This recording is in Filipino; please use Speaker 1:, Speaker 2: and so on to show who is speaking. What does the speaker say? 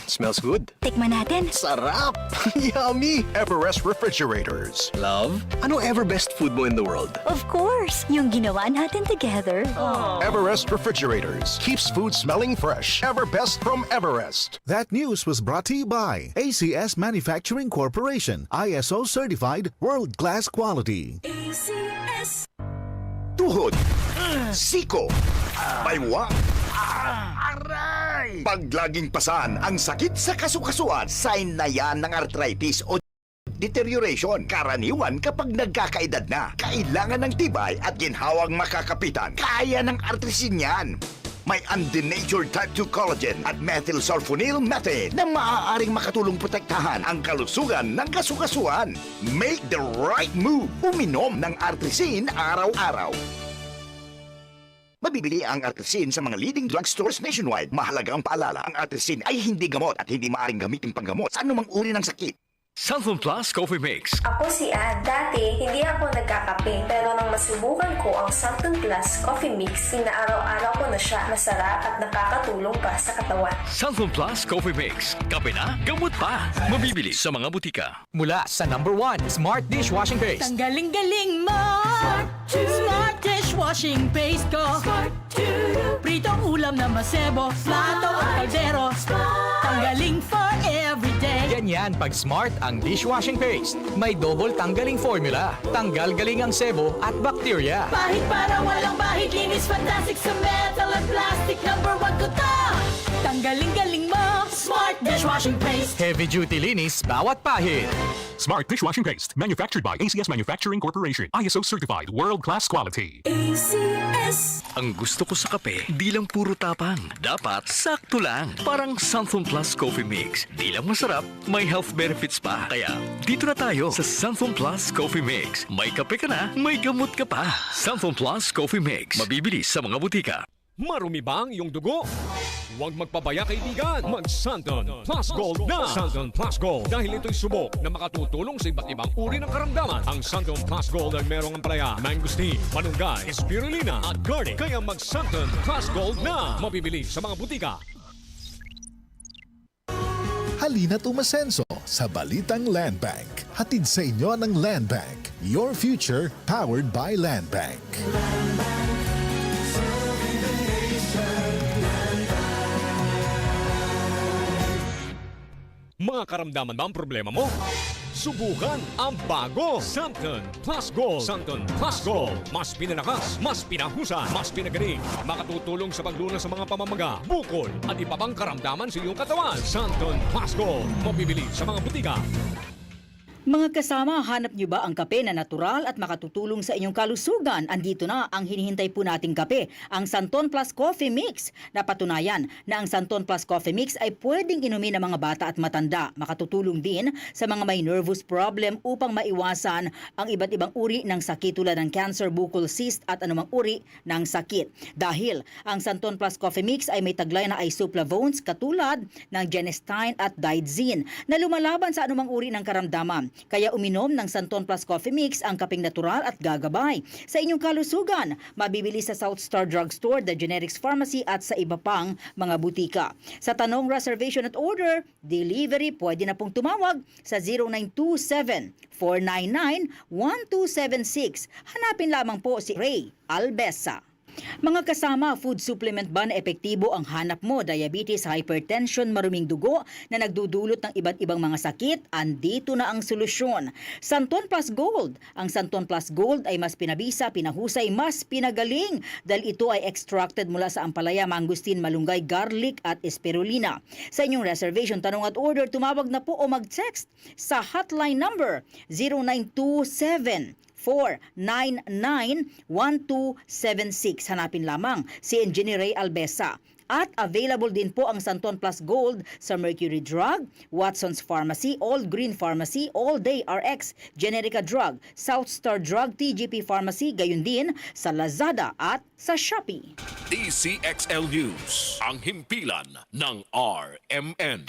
Speaker 1: Smells good.
Speaker 2: Tikman natin.
Speaker 1: Sarap! Yummy!
Speaker 3: Everest Refrigerators.
Speaker 1: Love, ano ever best food mo in the world?
Speaker 2: Of course, yung ginawa natin together.
Speaker 3: Everest Refrigerators. Keeps food smelling fresh. Everbest from Everest.
Speaker 4: That news was brought to you by ACS Manufacturing Corporation, ISO certified world-class quality.
Speaker 5: Tuhod, siko, baywang, aray! Pag laging pasan ang sakit sa kasukasuan, sign na yan ng arthritis o deterioration. Karaniwan kapag nagkakaedad na, kailangan ng tibay at ginhawang makakapitan. Kaya ng artrisin yan. May undenatured type 2 collagen at methylsulfonyl methane na maaaring makatulong protektahan ang kalusugan ng kasukasuan. Make the right move. Uminom ng artrisin araw-araw. Mabibili ang artrisin sa mga leading drugstores nationwide. Mahalaga ang paalala, ang artrisin ay hindi gamot at hindi maaaring gamitin panggamot sa anumang uri ng sakit.
Speaker 6: Santon Plus Coffee Mix.
Speaker 7: Ako si Ann. Dati, hindi ako nagkakape. Pero nang masubukan ko ang Santon Plus Coffee Mix, inaaraw-araw ko na siya. Masarap at nakakatulong pa sa katawan.
Speaker 6: Santon Plus Coffee Mix. Kape na, gamot pa. Mabibili sa mga butika.
Speaker 8: Mula sa #1 Smart Dishwashing Paste.
Speaker 9: Ang galing-galing mo! Smart Dishwashing Paste ko! Pritong ulam na masebo, plato at kaldero. Tanggaling for everyday.
Speaker 8: Ganyan pag Smart ang dishwashing paste. May double tanggaling formula. Tanggal galing ang sebo at bakterya.
Speaker 9: Bahid para walang bahid, linis fantastic sa metal at plastic. #1 ko to! Tanggaling-galing mo! Smart Dishwashing Paste.
Speaker 8: Heavy duty linis bawat pahid.
Speaker 3: Smart Dishwashing Paste. Manufactured by ACS Manufacturing Corporation. ISO certified world-class quality.
Speaker 6: Ang gusto ko sa kape, di lang puro tapang. Dapat sakto lang. Parang Santon Plus Coffee Mix. Di lang masarap, may health benefits pa. Kaya, dito na tayo sa Santon Plus Coffee Mix. May kape ka na, may gamot ka pa. Santon Plus Coffee Mix. Mabibili sa mga butika.
Speaker 10: Marumi ba ang iyong dugo? Huwag magpabaya kaibigan. Mag-Santon Plus Gold na! Santon Plus Gold dahil ito'y subok na makatutulong sa iba't ibang uri ng karamdaman. Ang Santon Plus Gold ay merong ampalaya, mangosteen, malunggay, spirulina at garlic. Kaya mag-Santon Plus Gold na! Mabibili sa mga butika.
Speaker 4: Halina't umasenso sa Balitang Land Bank. Hatid sa inyo ng Land Bank. Your future powered by Land Bank.
Speaker 10: Mga karamdaman ba ang problema mo? Subukan ang bago Santon Plus Gold. Santon Plus Gold. Mas pinalakas, mas pinahusay, mas pinagaling. Makatutulong sa paglunas sa mga pamamaga, bukol at iba pang karamdaman sa iyong katawan. Santon Plus Gold. Mabibili sa mga butika.
Speaker 9: Mga kasama, hanap niyo ba ang kape na natural at makatutulong sa inyong kalusugan? Andito na ang hinihintay po nating kape, ang Santon Plus Coffee Mix. Napatunayan na ang Santon Plus Coffee Mix ay pwedeng inumin ng mga bata at matanda. Makatutulong din sa mga may nervous problem upang maiwasan ang iba't ibang uri ng sakit tulad ng cancer, bukol cyst at anumang uri ng sakit. Dahil ang Santon Plus Coffee Mix ay may taglay na isoflavones katulad ng genistein at digoxin na lumalaban sa anumang uri ng karamdaman. Kaya uminom ng Santon Plus Coffee Mix ang kapeng natural at gagabay sa inyong kalusugan. Mabibili sa South Star Drugstore, The Generics Pharmacy at sa iba pang mga butika. Sa tanong, reservation at order, delivery, pwede na pong tumawag sa 0927-499-1276. Hanapin lamang po si Ray Albesa. Mga kasama, food supplement ba na epektibo ang hanap mo? Diabetes, hypertension, maruming dugo na nagdudulot ng iba't ibang mga sakit? Andito na ang solusyon. Santon Plus Gold. Ang Santon Plus Gold ay mas pinabisa, pinahusay, mas pinagaling dahil ito ay extracted mula sa ampalaya, mangosteen, malunggay, garlic at spirulina. Sa inyong reservation, tanong at order, tumawag na po o mag-text sa hotline number 0927 499-1276. Hanapin lamang si Engineer Ray Albesa. At available din po ang Santon Plus Gold sa Mercury Drug, Watson's Pharmacy, All Green Pharmacy, All Day RX, Generica Drug, South Star Drug, TGP Pharmacy, gayon din sa Lazada at sa Shopee.
Speaker 11: DCXL News, ang himpilan ng RMN.